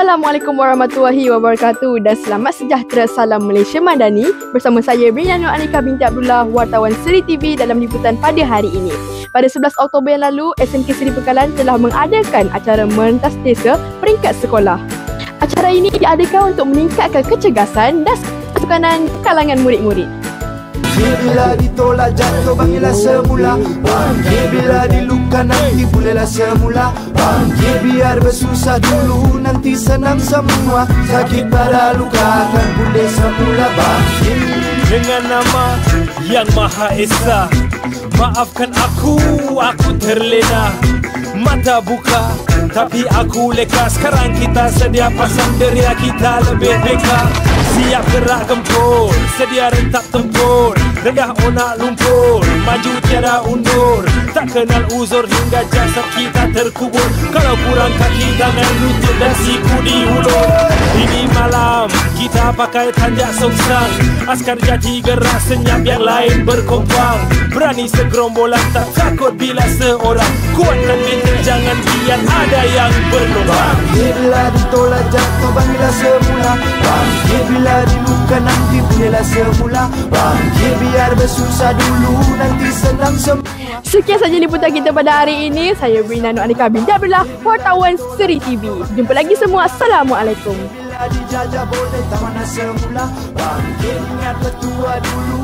Assalamualaikum warahmatullahi wabarakatuh dan selamat sejahtera salam Malaysia Madani. Bersama saya Brina Nur Anika binti Abdullah, wartawan Seri TV dalam liputan pada hari ini. Pada 11 Oktober yang lalu, SMK Seri Pekalan telah mengadakan acara Merentas Desa Peringkat Sekolah. Acara ini diadakan untuk meningkatkan kecergasan dan kesukanan kalangan murid-murid. Bila ditolak jatuh bangunlah semula. Bangkit bila diluka nanti bolehlah semula. Bangkit biar bersusah dulu nanti senang semua. Sakit pada luka akan pulih semula. Bangkit dengan nama yang Maha Esa, maafkan aku terlena. Mata buka tapi aku leka. Sekarang kita sedia pasang deria, kita lebih beka. Siap gerak gempur, sedia rentap tempur. Rendah onak lumpur, maju tiada undur. Tak kenal uzur hingga jasad kita terkubur. Kalau kurang kaki tangan lutut dan siku diulur. Ini malam kita pakai tanjak songsang. Askar jati gerak senyap yang lain berkompang. Berani segerombolan tak takut bila seorang. Kuatkan mental jangan biar ada yang berlomba. Bangkit bila ditolak jatuh bangunlah semula. Bangkit bila diluka nanti bolehlah semula. Bangkit biar bersusah dulu nanti senang semua. Sekian sahaja liputan kita pada hari ini. Saya Brina Nur Anika binti Abdullah, wartawan Seri TV. Jumpa lagi semua. Assalamualaikum. Bila dijajah boleh tak mana semula. Bangkit ingat petua dulu.